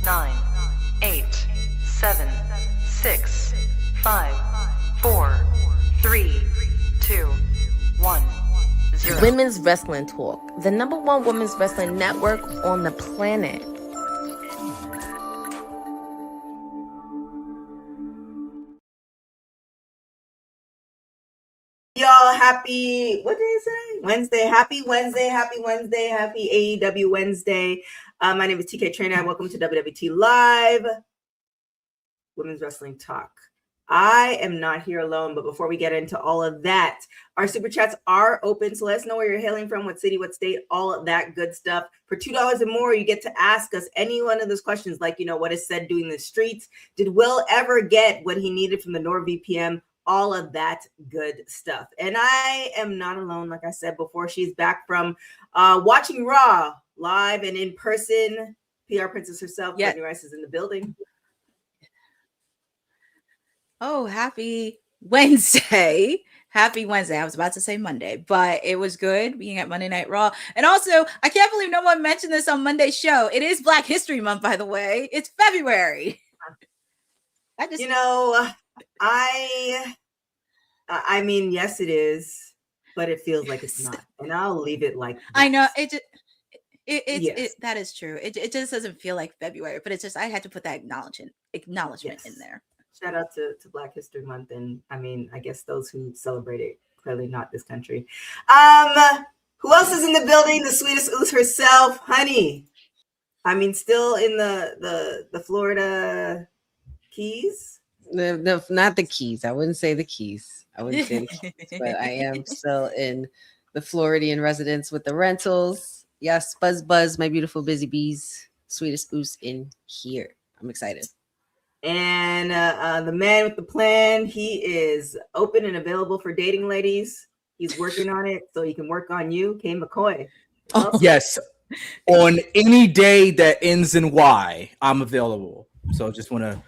9, 8, 7, 6, 5, 4, 3, 2, 1, 0. Women's Wrestling Talk, the #1 women's wrestling network on the planet. Y'all, happy, what did it say? Wednesday. Happy Wednesday. Happy Wednesday. Happy AEW Wednesday. My name is TK Trainer. Welcome to WWT Live, Women's Wrestling Talk. I am not here alone, but before we get into all of that, our super chats are open. So let us know where you're hailing from, what city, what state, all of that good stuff. For $2 and more, you get to ask us any one of those questions, like, what is said doing the streets? Did Will ever get what he needed from the NordVPN? All of that good stuff. And I am not alone, like I said before. She's back from watching Raw live and in person. PR Princess herself, Courtney Rice, is in the building. Oh, happy Wednesday. Happy Wednesday. I was about to say Monday, but it was good being at Monday Night Raw. And also, I can't believe no one mentioned this on Monday's show. It is Black History Month, by the way. It's February. I mean, yes, it is, but it feels like it's not, and I'll leave it like that. I know that is true. It just doesn't feel like February, but it's just I had to put that acknowledgement in there. Shout out to Black History Month, and I mean, I guess those who celebrate it, clearly not this country. Who else is in the building? The sweetest ooze herself, honey. I mean, still in the Florida Keys. No, not the Keys. I wouldn't say the Keys. But I am still in the Floridian residence with the rentals. Yes, Buzz, my beautiful busy bees, sweetest goose in here. I'm excited. And the man with the plan, he is open and available for dating, ladies. He's working on it, so he can work on you. Kay McCoy. Oh, yes. On any day that ends in Y, I'm available. So just want to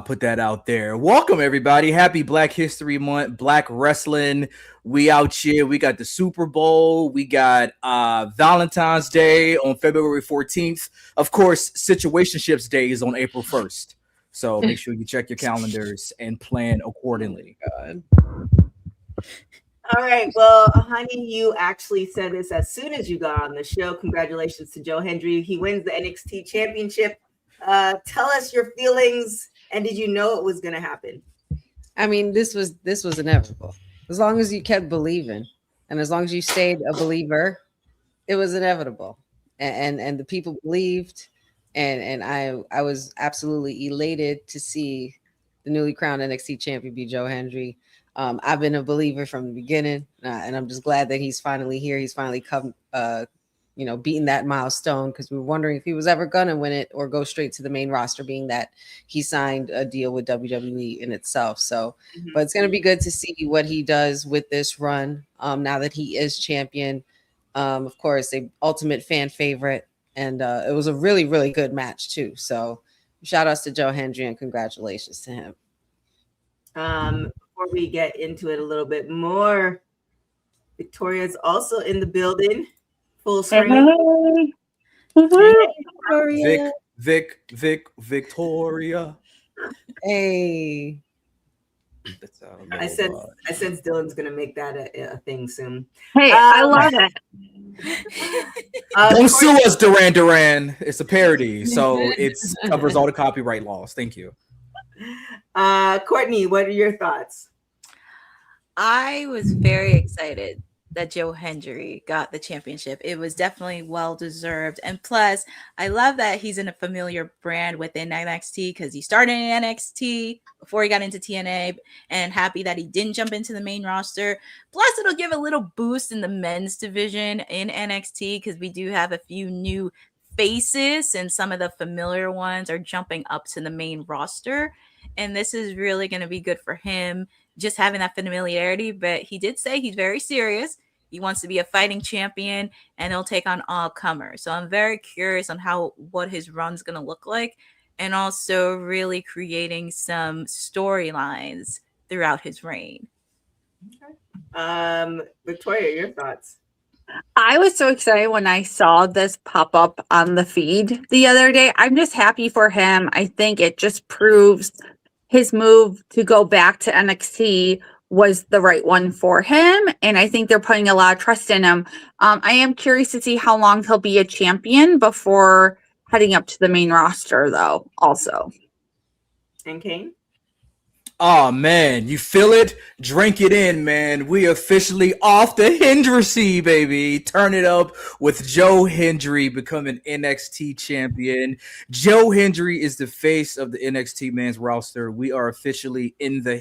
put that out there. Welcome, everybody. Happy Black History Month, Black Wrestling. We out here. We got the Super Bowl. We got Valentine's Day on February 14th. Of course, Situationships Day is on April 1st. So make sure you check your calendars and plan accordingly. God. All right. Well, honey, you actually said this as soon as you got on the show. Congratulations to Joe Hendry. He wins the NXT Championship. Tell us your feelings. And did you know it was going to happen? I mean, this was inevitable. As long as you kept believing, and as long as you stayed a believer, it was inevitable. And the people believed. And I was absolutely elated to see the newly crowned NXT champion be Joe Hendry. I've been a believer from the beginning, and I'm just glad that he's finally here. He's finally come, beaten that milestone, because we were wondering if he was ever going to win it or go straight to the main roster, being that he signed a deal with WWE in itself. So, but it's going to be good to see what he does with this run now that he is champion. Of course, a ultimate fan favorite. And it was a really, really good match, too. So shout outs to Joe Hendry and congratulations to him. Before we get into it a little bit more, Victoria's also in the building. Full screen. Hey, Victoria. Hey. I sense Dylan's gonna make that a thing soon. Hey, I love it. Don't sue us, Duran. It's a parody, so it covers all the copyright laws. Thank you. Courtney, what are your thoughts? I was very excited that Joe Hendry got the championship. It was definitely well deserved. And plus, I love that he's in a familiar brand within NXT, because he started in NXT before he got into TNA, and happy that he didn't jump into the main roster. Plus, it'll give a little boost in the men's division in NXT, because we do have a few new faces, and some of the familiar ones are jumping up to the main roster. And this is really going to be good for him, just having that familiarity. But he did say he's very serious. He wants to be a fighting champion, and he'll take on all comers. So I'm very curious on what his run's going to look like, and also really creating some storylines throughout his reign. Okay. Victoria, your thoughts? I was so excited when I saw this pop up on the feed the other day. I'm just happy for him. I think it just proves his move to go back to NXT was the right one for him. And I think they're putting a lot of trust in him. I am curious to see how long he'll be a champion before heading up to the main roster, though, also. And Kane? Oh man, you feel it? Drink it in, man. We officially off the Hendry, baby. Turn it up with Joe Hendry becoming NXT champion. Joe Hendry is the face of the NXT men's roster. We are officially in the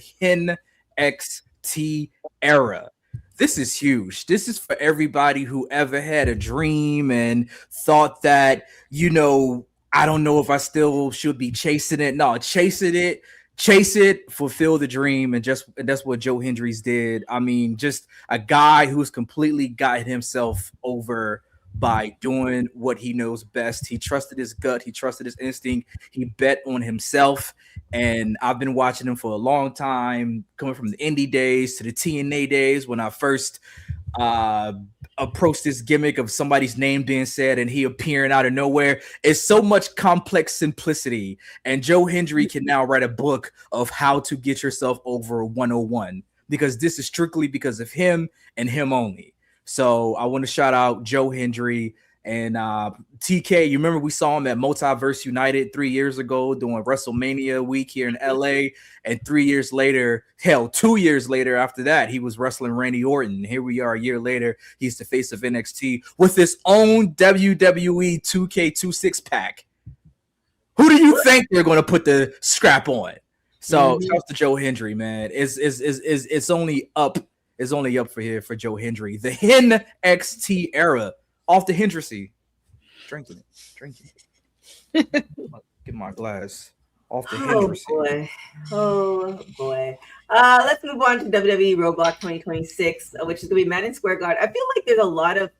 NXT era. This is huge. This is for everybody who ever had a dream and thought that, I don't know if I still should be chasing it. No, chase it, fulfill the dream, and that's what Joe Hendry did. I mean, just a guy who's completely gotten himself over by doing what he knows best. He trusted his gut, he trusted his instinct, he bet on himself, and I've been watching him for a long time, coming from the indie days to the TNA days when I first approach this gimmick of somebody's name being said and he appearing out of nowhere. It's so much complex simplicity, and Joe Hendry can now write a book of how to get yourself over 101, because this is strictly because of him and him only. So I want to shout out Joe Hendry. And TK, you remember we saw him at Multiverse United 3 years ago doing WrestleMania week here in LA. And 3 years later, 2 years later after that, he was wrestling Randy Orton. Here we are a year later. He's the face of NXT with his own WWE 2K26 pack. Who do you think they're going to put the scrap on? So shout out to Joe Hendry, man. It's only up. It's only up for Joe Hendry. The NXT era. Off the Hendry. Drinking it. Get my glass. Off the Hendry. Oh boy. Let's move on to WWE Roadblock 2026, which is going to be Madison Square Garden. I feel like there's a lot of,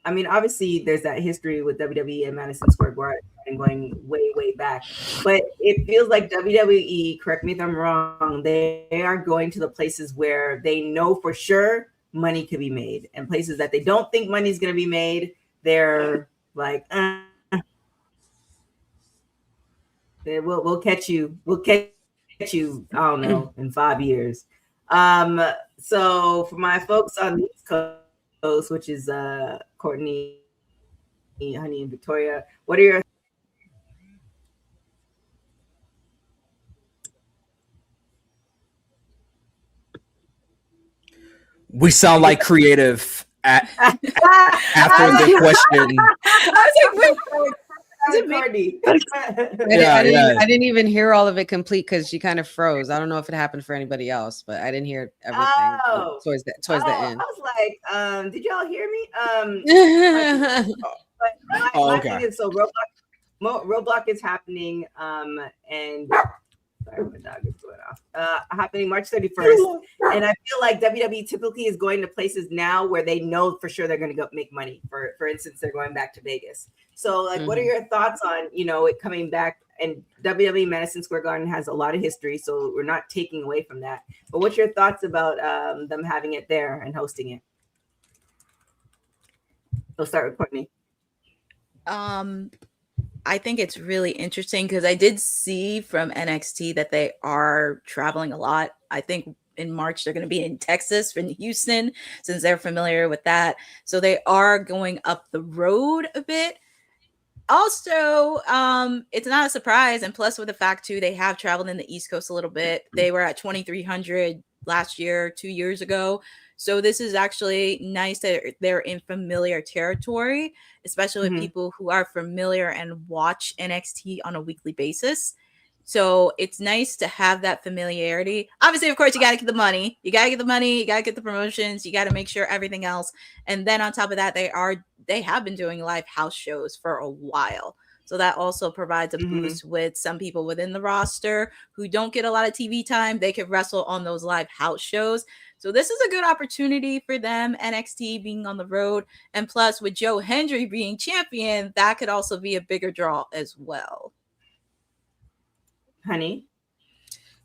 obviously there's that history with WWE and Madison Square Garden going way, way back. But it feels like WWE, correct me if I'm wrong, they are going to the places where they know for sure money could be made, and places that they don't think money's going to be made, they're like, we'll catch you. We'll catch you. I don't know, in 5 years. So for my folks on the East Coast, which is Courtney, Honey, and Victoria, what are your We sound like creative after the question. I was like, I didn't even hear all of it complete because she kind of froze. I don't know if it happened for anybody else, but I didn't hear everything towards the end. I was like, did y'all hear me? My thing is, so Roadblock is happening, and sorry, my dog is going off. Happening March 31st, and I feel like WWE typically is going to places now where they know for sure they're going to go make money. For instance, they're going back to Vegas. So, like, what are your thoughts on it coming back? And WWE Madison Square Garden has a lot of history, so we're not taking away from that. But what's your thoughts about them having it there and hosting it? We'll start with Courtney. I think it's really interesting because I did see from NXT that they are traveling a lot. I think in March they're going to be in Texas, in Houston, since they're familiar with that. So they are going up the road a bit. Also, it's not a surprise. And plus with the fact too, they have traveled in the East Coast a little bit. They were at 2,300 last year, 2 years ago. So this is actually nice that they're in familiar territory, especially with people who are familiar and watch NXT on a weekly basis. So it's nice to have that familiarity. Obviously, of course, you got to get the money. You got to get the money. You got to get the promotions. You got to make sure everything else. And then on top of that, they have been doing live house shows for a while. So that also provides a boost with some people within the roster who don't get a lot of TV time. They could wrestle on those live house shows. So this is a good opportunity for them, NXT being on the road. And plus with Joe Hendry being champion, that could also be a bigger draw as well. Honey?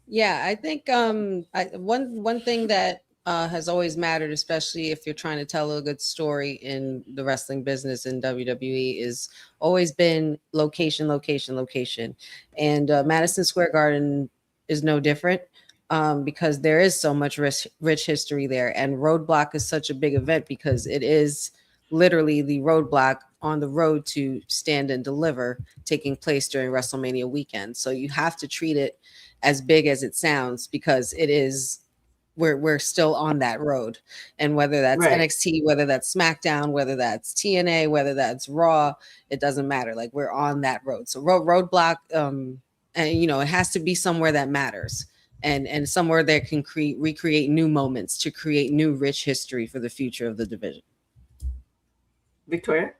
Yeah, I think one thing that has always mattered, especially if you're trying to tell a good story in the wrestling business in WWE, is always been location, location, location. And Madison Square Garden is no different, because there is so much rich history there. And Roadblock is such a big event because it is literally the roadblock on the road to Stand and Deliver, taking place during WrestleMania weekend. So you have to treat it as big as it sounds, because it is, we're still on that road. And whether that's Right. NXT, whether that's SmackDown, whether that's TNA, whether that's Raw, it doesn't matter. Like, we're on that road. So Roadblock, and it has to be somewhere that matters, and somewhere that can recreate new moments to create new rich history for the future of the division. Victoria?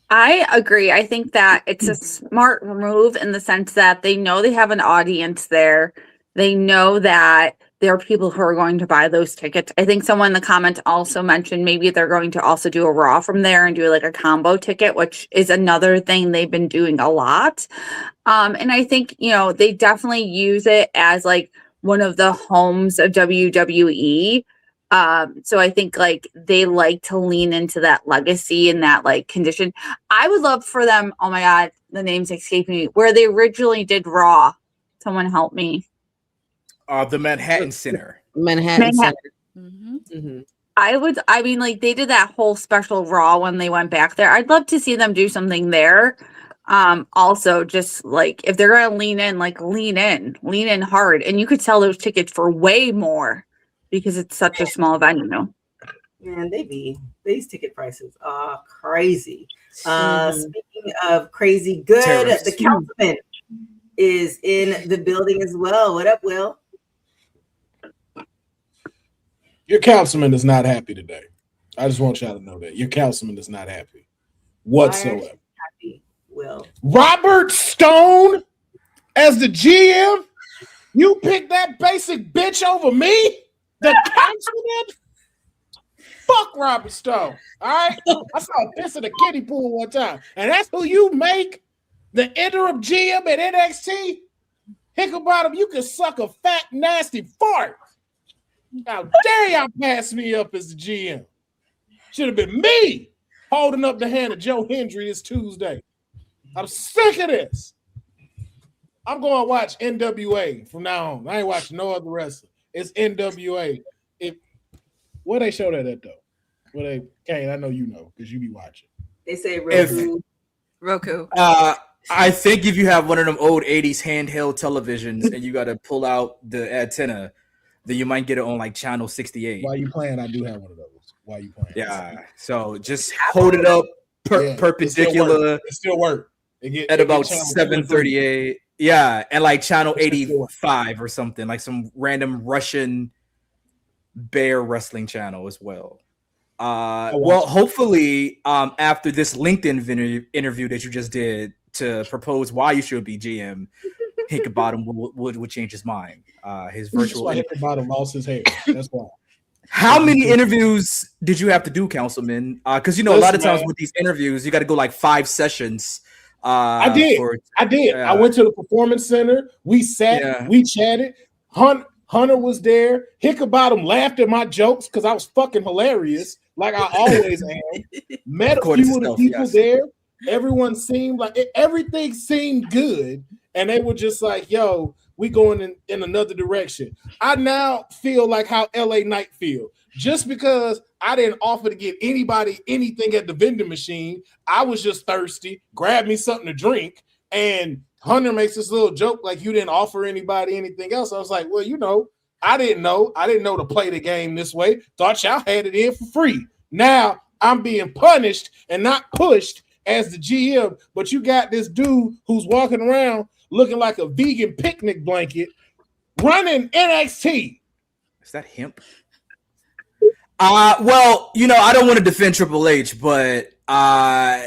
I agree. I think that it's a smart move in the sense that they know they have an audience there. They know that there are people who are going to buy those tickets. I think someone in the comments also mentioned maybe they're going to also do a Raw from there and do like a combo ticket, which is another thing they've been doing a lot. And I think, they definitely use it as like one of the homes of WWE. So I think like they like to lean into that legacy and that like condition. I would love for them, oh my God, the name's escaping me, where they originally did Raw. Someone help me. The Manhattan Center. Manhattan Center. Mhm. Mm-hmm. They did that whole special Raw when they went back there. I'd love to see them do something there. Also, just like if they're gonna lean in hard, and you could sell those tickets for way more because it's such a small venue. Man, these ticket prices are crazy. Mhm. Speaking of crazy good, Terrorists. the councilman is in the building as well. What up, Will? Your councilman is not happy today. I just want y'all to know that your councilman is not happy whatsoever. Why aren't you happy, Will? Robert Stone as the GM, you picked that basic bitch over me, the councilman. Fuck Robert Stone. All right, I saw a piss in a kiddie pool one time, and that's who you make the interim GM at NXT. Hicklebottom, you can suck a fat, nasty fart. How dare y'all pass me up as the GM? Should have been me holding up the hand of Joe Hendry this Tuesday. I'm sick of this. I'm going to watch NWA from now on. I ain't watching no other wrestling. It's NWA. Where they show that at, though? Kane, I know you know because you be watching. They say Roku. Roku. I think if you have one of them old 80s handheld televisions and you got to pull out the antenna, then you might get it on like channel 68. While you playing, I do have one of those. While you playing. Yeah. So just hold it up perpendicular. It still work. At about 738. Yeah. And like channel 85 or something, like some random Russian bear wrestling channel as well. Well, hopefully after this LinkedIn interview that you just did to propose why you should be GM, Hicklebottom would change his mind. His virtual Hicklebottom lost his hair. That's why. How many interviews did you have to do, Councilman? Because a lot of times with these interviews, you got to go like 5 sessions. I did. I went to the Performance Center. We sat. We chatted. Hunter was there. Hicklebottom laughed at my jokes because I was fucking hilarious, like I always am. Met a few of the people there. Everyone seemed like everything seemed good, and they were just like, "Yo, we going in another direction." I now feel like how LA Knight feel. Just because I didn't offer to get anybody anything at the vending machine, I was just thirsty. Grabbed me something to drink, and Hunter makes this little joke like you didn't offer anybody anything else. I was like, well, I didn't know to play the game this way. Thought y'all had it in for free. Now I'm being punished and not pushed as the GM, but you got this dude who's walking around looking like a vegan picnic blanket running NXT. Is that hemp? Well, I don't want to defend Triple H, but well,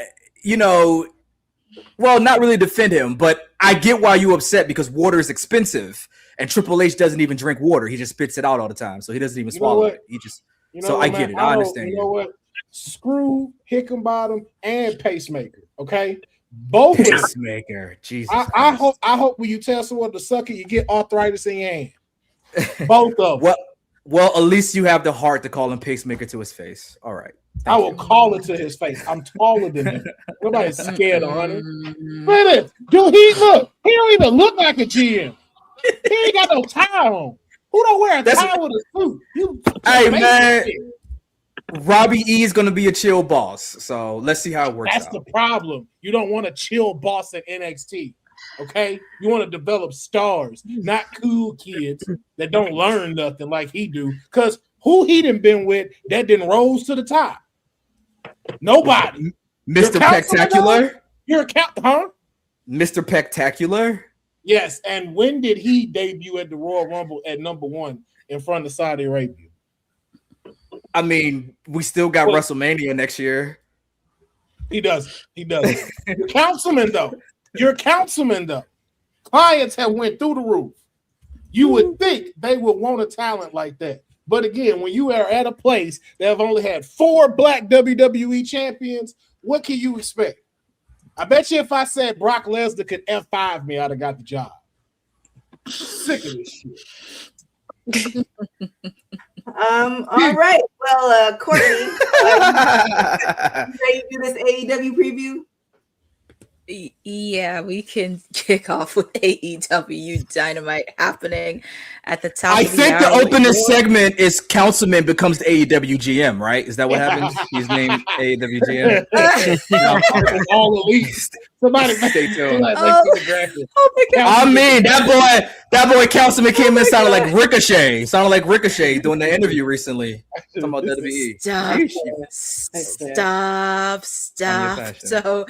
not really defend him, but I get why you upset because water is expensive, and Triple H doesn't even drink water. He just spits it out all the time, so he doesn't even swallow it. He just I get it. I understand. You know what? Screw Hicklebottom and Pacemaker. Okay, both Pacemaker. Jesus. I hope when you tell someone to suck it, you get arthritis in your hand. Both of them. Well, at least you have the heart to call him pacemaker to his face. All right. I will call it to his face. I'm taller than him. Nobody's scared of Hunter. Look at it. Dude, he don't even look like a GM. He ain't got no tie on. Who don't wear a tie with a suit? Hey, man. Robbie E is going to be a chill boss. So let's see how it works. That's the problem. You don't want a chill boss at NXT. Okay? You want to develop stars, not cool kids that don't learn nothing like he do. Because who he done been with that didn't rose to the top? Nobody. Mr. Spectacular? You're a huh? Mr. Spectacular? Yes. And when did he debut at the Royal Rumble at #1 in front of Saudi Arabia? I mean, we still got WrestleMania next year. He does. You're councilman, though. Clients have went through the roof. You would think they would want a talent like that. But again, when you are at a place that have only had 4 black WWE champions, what can you expect? I bet you if I said Brock Lesnar could F5 me, I'd have got the job. Sick of this shit. All right. Well, Courtney, ready to do this AEW preview? Yeah, we can kick off with AEW Dynamite happening at the top. I think the opening segment is Councilman becomes the AEW GM, right? Is that what happens? He's named AEW GM. All elite. Somebody stay tuned. I mean, that boy Councilman came in sounded like Ricochet. Doing the interview recently. Talking about WWE. Stop. So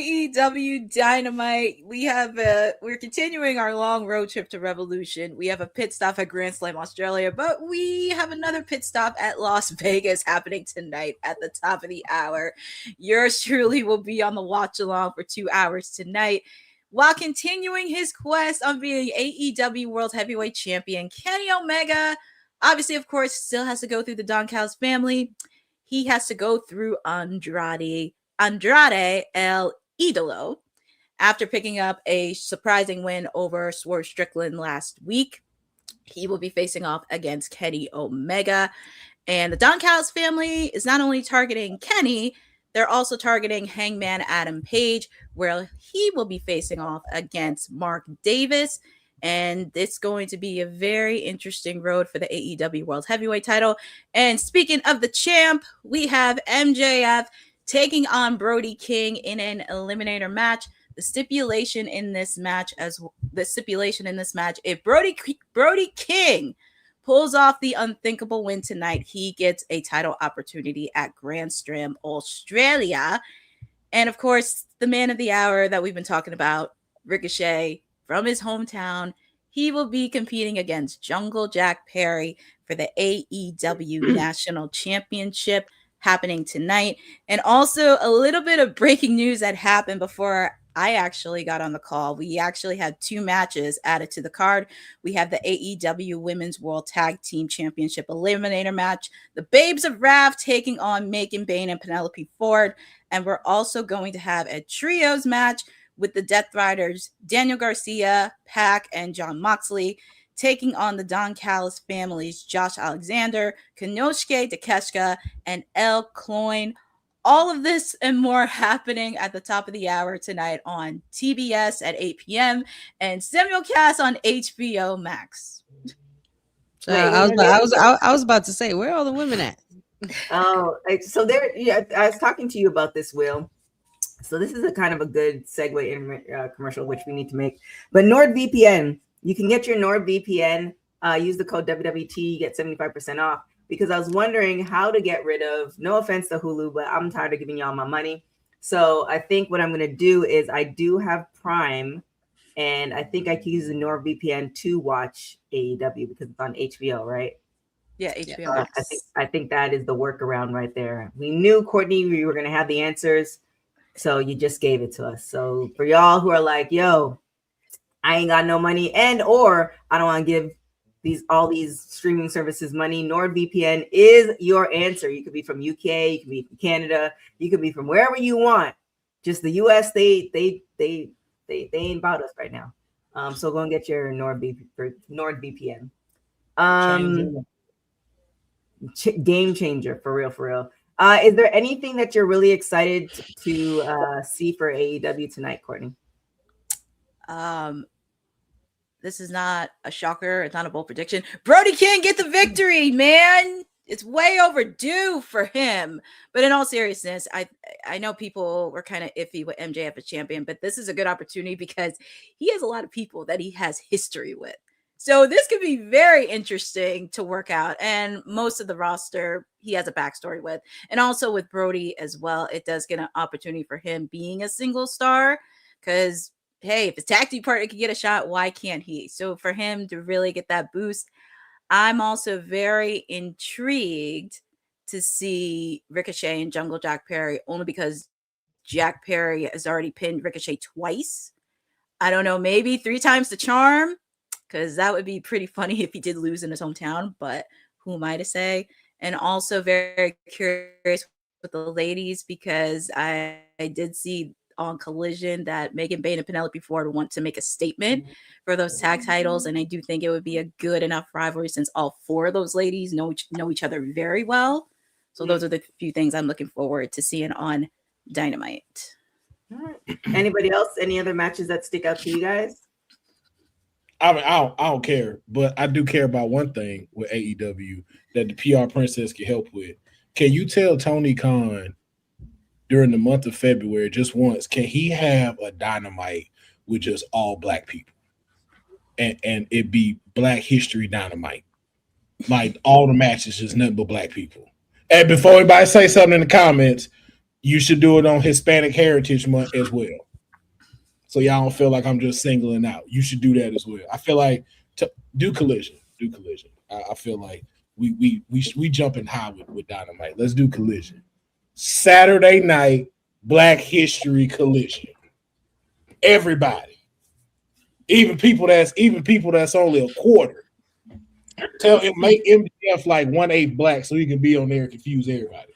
AEW Dynamite, we're continuing our long road trip to Revolution. We have a pit stop at Grand Slam Australia, but we have another pit stop at Las Vegas happening tonight at the top of the hour. Yours truly will be on the watch along for 2 hours tonight while continuing his quest on being AEW World Heavyweight Champion. Kenny Omega, obviously, of course, still has to go through the Don Callis family. He has to go through Andrade El Idolo after picking up a surprising win over Swerve Strickland last week. He will be facing off against Kenny Omega. And the Don Callis family is not only targeting Kenny, they're also targeting Hangman Adam Page, where he will be facing off against Mark Davis. And it's going to be a very interesting road for the AEW World Heavyweight title. And speaking of the champ, we have MJF taking on Brody King in an eliminator match. The stipulation in this match, if Brody King pulls off the unthinkable win tonight, he gets a title opportunity at Grand Slam Australia. And of course, the man of the hour that we've been talking about, Ricochet, from his hometown, he will be competing against Jungle Jack Perry for the AEW National Championship happening tonight. And also a little bit of breaking news that happened before I actually got on the call. We actually had 2 matches added to the card. We have the AEW Women's World Tag Team Championship Eliminator match. The Babes of Wrath taking on Megan Bayne and Penelope Ford. And we're also going to have a trios match with the Death Riders, Daniel Garcia, Pac, and John Moxley, taking on the Don Callis families, Josh Alexander, Konosuke Takeshita, and El Cloyne. All of this and more happening at the top of the hour tonight on TBS at 8 p.m. and simulcast on HBO Max. So I was about to say, where are all the women at? Oh, so there. Yeah, I was talking to you about this, Will. So this is a kind of a good segue in commercial, which we need to make. But NordVPN, you can get your NordVPN. Use the code WWT, you get 75% off. Because I was wondering how to get rid of, no offense to Hulu, but I'm tired of giving y'all my money. So I think what I'm going to do is I do have Prime, and I think I can use the NordVPN to watch AEW because it's on HBO, right? Yeah, HBO. I think that is the workaround right there. We knew, Courtney, we were going to have the answers, so you just gave it to us. So for y'all who are like, yo, I ain't got no money, and or I don't want to give all these streaming services money, NordVPN is your answer. You could be from UK, you could be from Canada, you could be from wherever you want. Just the US, they ain't about us right now. So go and get your NordVPN. game changer for real, for real. Is there anything that you're really excited to see for AEW tonight, Courtney? This is not a shocker. It's not a bold prediction. Brody can't get the victory, man. It's way overdue for him. But in all seriousness, I know people were kind of iffy with MJF as champion, but this is a good opportunity because he has a lot of people that he has history with. So this could be very interesting to work out. And most of the roster, he has a backstory with. And also with Brody as well, it does get an opportunity for him being a single star because, hey, if his tag team partner can get a shot, why can't he? So for him to really get that boost, I'm also very intrigued to see Ricochet and Jungle Jack Perry, only because Jack Perry has already pinned Ricochet twice. I don't know, maybe 3 times the charm, because that would be pretty funny if he did lose in his hometown, but who am I to say? And also very curious with the ladies, because I did see on Collision that Megan Bayne and Penelope Ford want to make a statement for those tag titles, and I do think it would be a good enough rivalry since all 4 of those ladies know each other very well. So those are the few things I'm looking forward to seeing on Dynamite. All right. Anybody else? Any other matches that stick out to you guys? I mean, I don't care, but I do care about one thing with AEW that the PR princess can help with. Can you tell Tony Khan during the month of February, just once, can he have a Dynamite with just all black people? And it be Black History Dynamite. Like all the matches, just nothing but black people. And before anybody say something in the comments, you should do it on Hispanic Heritage Month as well. So y'all don't feel like I'm just singling out. You should do that as well. I feel like do Collision. Do Collision. I feel like we jumping high with Dynamite. Let's do Collision. Saturday night, Black History Collision. Everybody, even people that's only a quarter. Tell him make MJF like 1/8 black so he can be on there and confuse everybody.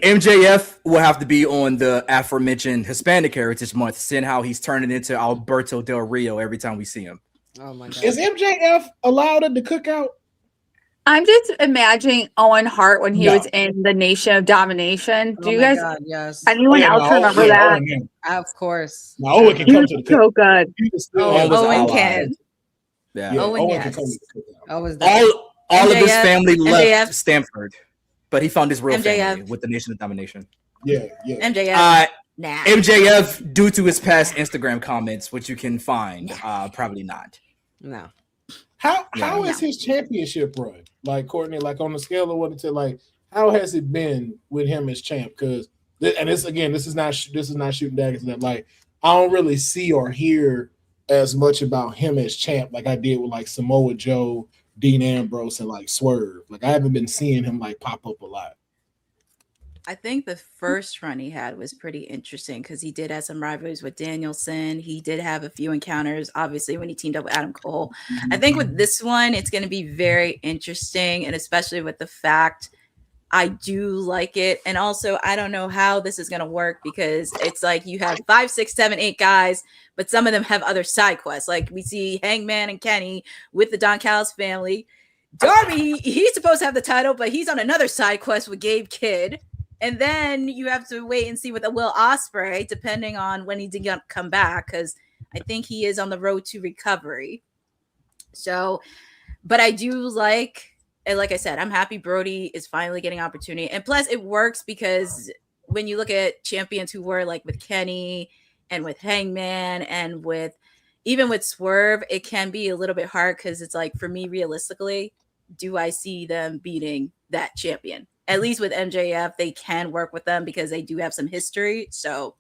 MJF will have to be on the aforementioned Hispanic Heritage Month, seeing how he's turning into Alberto Del Rio every time we see him. Oh my God. Is MJF allowed at the cookout? I'm just imagining Owen Hart when he was in the Nation of Domination. Do you guys? God, yes. Anyone else remember that? Of course. No, Owen can come to the so good. Owen can. Yeah. Owen, Owen yes. can come to the cookout. All of his family left MJF. Stanford, but he found his real MJF. family with the Nation of Domination. Yeah. MJF. Nah. MJF, due to his past Instagram comments, which you can find, probably not. No. How is his championship run? Like Courtney, like on the scale of 1 to 10, like how has it been with him as champ? Because this is not shooting daggers. That like I don't really see or hear as much about him as champ like I did with like Samoa Joe, Dean Ambrose, and like Swerve. Like I haven't been seeing him like pop up a lot. I think the first run he had was pretty interesting because he did have some rivalries with Danielson. He did have a few encounters, obviously, when he teamed up with Adam Cole. I think with this one, it's going to be very interesting, and especially with the fact I do like it. And also, I don't know how this is going to work because it's like you have 5, 6, 7, 8 guys, but some of them have other side quests. Like we see Hangman and Kenny with the Don Callis family. Darby, he's supposed to have the title, but he's on another side quest with Gabe Kidd. And then you have to wait and see with Will Ospreay, depending on when he's going to come back, because I think he is on the road to recovery. So, but I do like I said, I'm happy Brody is finally getting opportunity. And plus, it works because when you look at champions who were like with Kenny and with Hangman and even with Swerve, it can be a little bit hard because it's like, for me, realistically, do I see them beating that champion? At least with MJF, they can work with them because they do have some history. So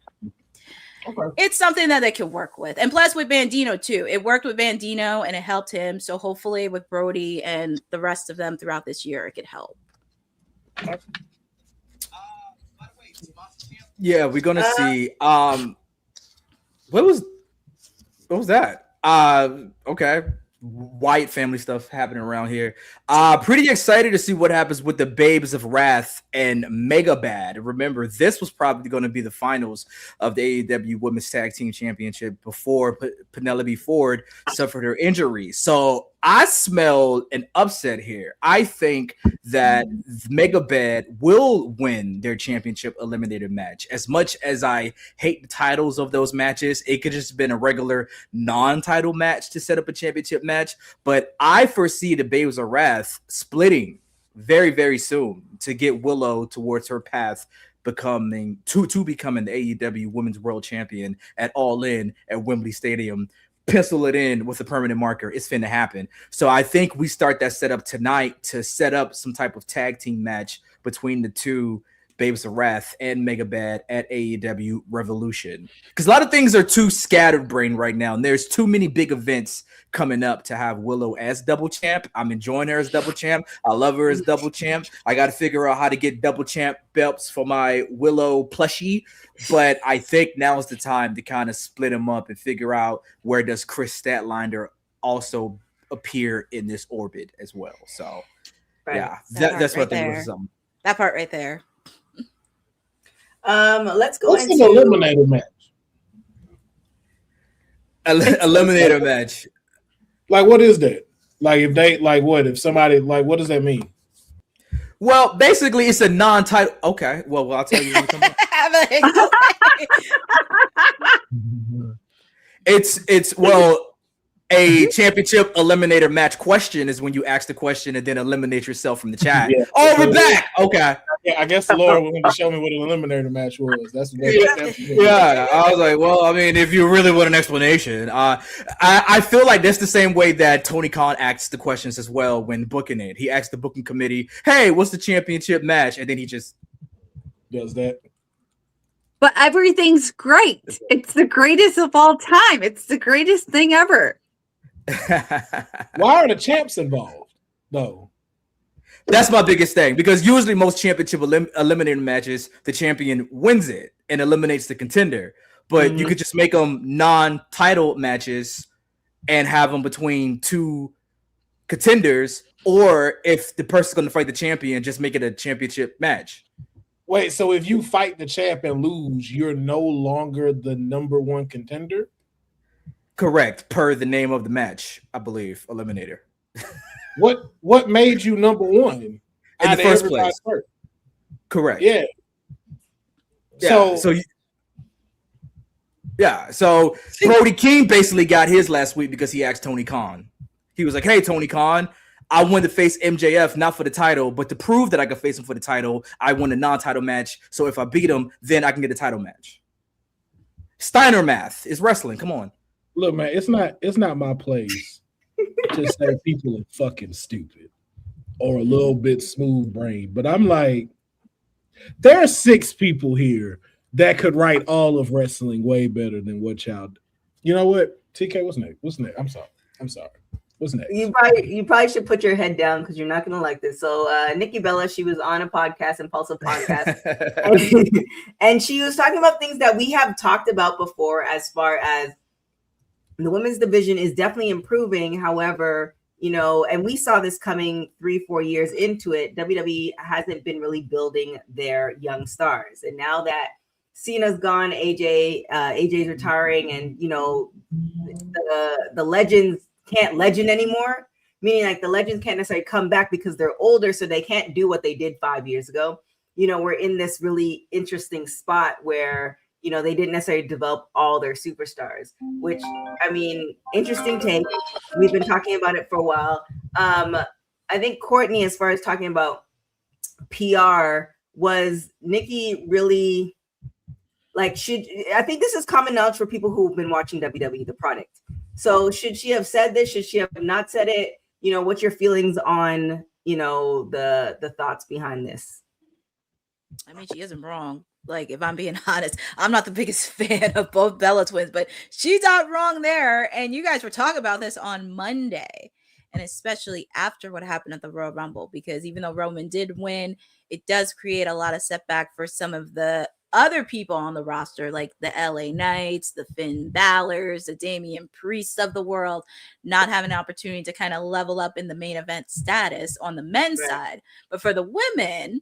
it's something that they can work with. And plus with Bandino too. It worked with Bandino and it helped him. So hopefully with Brody and the rest of them throughout this year, it could help. Yeah, we're gonna see. What was that? Okay. White family stuff happening around here. Pretty excited to see what happens with the Babes of Wrath and Mega Bad. Remember, this was probably going to be the finals of the AEW Women's Tag Team Championship before Penelope Ford suffered her injury. So I smell an upset here. I think that Megabad will win their championship eliminator match. As much as I hate the titles of those matches, it could just have been a regular non-title match to set up a championship match. But I foresee the Babes of Wrath splitting very, very soon to get Willow towards her path becoming the AEW Women's World Champion at All In at Wembley Stadium. Pencil it in with a permanent marker. It's finna happen. So I think we start that setup tonight to set up some type of tag team match between the two Babes of Wrath and Megabad at AEW Revolution. Because a lot of things are too scattered brain right now, and there's too many big events coming up to have Willow as double champ. I'm enjoying her as double champ. I love her as double champ. I got to figure out how to get double champ belts for my Willow plushie. But I think now is the time to kind of split them up and figure out where does Chris Statlander also appear in this orbit as well. So, yeah, that's what I think was something. That part right there. Let's go What's into an eliminator match. Eliminator match. Like, what is that? Like, if they if somebody what does that mean? Well, basically, it's a non-title. Okay, well, I'll tell you. It's a championship eliminator match question is when you ask the question and then eliminate yourself from the chat. Yeah. Oh, we're back. Okay. Yeah, I guess Laura was going to show me what an eliminator match was. That's yeah. I was like, well, I mean, if you really want an explanation, I feel like that's the same way that Tony Khan asks the questions as well when booking it. He asks the booking committee, "Hey, what's the championship match?" And then he just does that. But everything's great. It's the greatest of all time. It's the greatest thing ever. Why are the champs involved, though? That's my biggest thing, because usually most championship eliminator matches, the champion wins it and eliminates the contender. But you could just make them non-title matches and have them between two contenders, or if the person's going to fight the champion, just make it a championship match. Wait, so if you fight the champ and lose, you're no longer the number one contender? Correct, per the name of the match, I believe. Eliminator. What made you number one in the first place? Correct. Yeah. So Brody King basically got his last week because he asked Tony Khan. He was like, "Hey, Tony Khan, I wanted to face MJF not for the title, but to prove that I could face him for the title, I won a non-title match. So if I beat him, then I can get a title match." Steiner math is wrestling. Come on. Look, man, it's not my place to say people are fucking stupid or a little bit smooth brain, but I'm like, there are 6 people here that could write all of wrestling way better than what y'all do. You know what? TK, what's next? I'm sorry. What's next? You probably should put your head down because you're not gonna like this. So Nikki Bella, she was on a podcast, Impulsive Podcast, and she was talking about things that we have talked about before, as far as the women's division is definitely improving. However, and we saw this coming 3-4 years into it. WWE hasn't been really building their young stars, and now that Cena's gone, AJ's retiring, and the legends can't legend anymore, meaning like the legends can't necessarily come back because they're older, so they can't do what they did 5 years ago. We're in this really interesting spot where they didn't necessarily develop all their superstars, which, I mean, interesting take. We've been talking about it for a while. I think Courtney, as far as talking about PR, was Nikki really I think this is common knowledge for people who've been watching WWE, the product. So should she have said this? Should she have not said it? What's your feelings on, the thoughts behind this? I mean, she isn't wrong. Like, if I'm being honest, I'm not the biggest fan of both Bella twins, but she's not wrong there. And you guys were talking about this on Monday, and especially after what happened at the Royal Rumble, because even though Roman did win, it does create a lot of setback for some of the other people on the roster, like the LA Knights, the Finn Balors, the Damian Priests of the world, not having an opportunity to kind of level up in the main event status on the men's side. But for the women,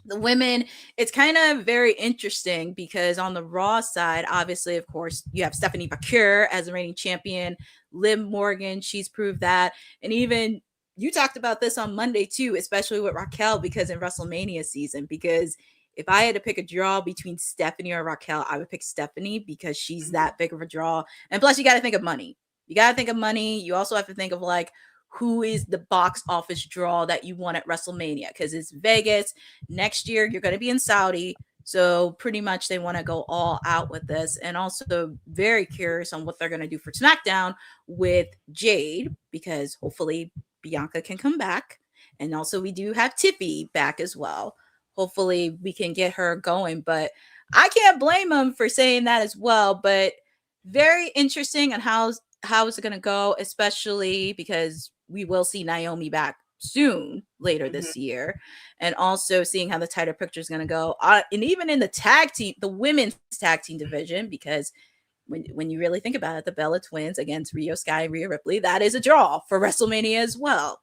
The women, it's kind of very interesting because on the Raw side, obviously, of course, you have Stephanie Bakir as the reigning champion, Liv Morgan, she's proved that. And even you talked about this on Monday too, especially with Raquel, because in WrestleMania season, because if I had to pick a draw between Stephanie or Raquel, I would pick Stephanie because she's that big of a draw. And plus, you got to think of money. You got to think of money. You also have to think of like, who is the box office draw that you want at WrestleMania? Because it's Vegas. Next year, you're going to be in Saudi. So pretty much they want to go all out with this. And also very curious on what they're going to do for SmackDown with Jade, because hopefully Bianca can come back. And also we do have Tiffy back as well. Hopefully we can get her going. But I can't blame them for saying that as well. But very interesting on how is it going to go, especially because we will see Naomi back soon later this year, and also seeing how the title picture is going to go. And even in the tag team, the women's tag team division, because when you really think about it, the Bella Twins against Rhio Sky and Rhea Ripley, that is a draw for WrestleMania as well.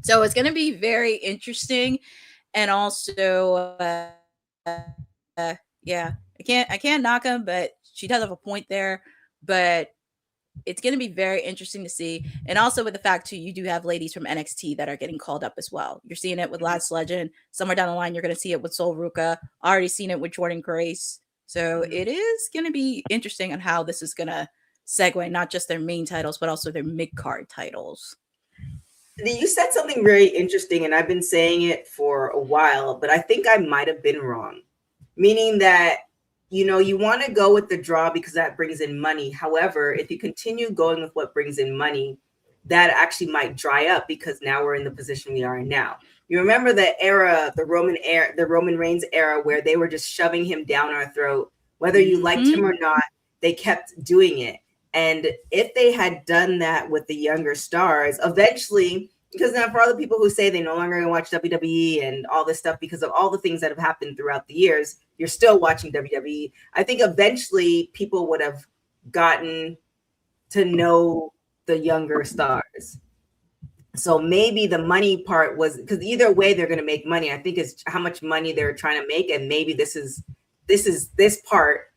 So it's going to be very interesting. And also, yeah, I can't knock him, but she does have a point there. But it's going to be very interesting to see. And also with the fact too, you do have ladies from NXT that are getting called up as well. You're seeing it with Last Legend. Somewhere down the line, you're going to see it with Sol Ruka. Already seen it with Jordan Grace. So it is going to be interesting on how this is going to segue, not just their main titles, but also their mid-card titles. You said something very interesting, and I've been saying it for a while, but I think I might have been wrong. Meaning that, you know, you want to go with the draw because that brings in money. However, if you continue going with what brings in money, that actually might dry up because now we're in the position we are in now. You remember the era, the Roman Reigns era, where they were just shoving him down our throat, whether you liked him or not, they kept doing it. And if they had done that with the younger stars, eventually, because now for all the people who say they no longer watch WWE and all this stuff because of all the things that have happened throughout the years, you're still watching WWE. I think eventually people would have gotten to know the younger stars. So maybe the money part was, because either way they're going to make money. I think it's how much money they're trying to make, and maybe this part.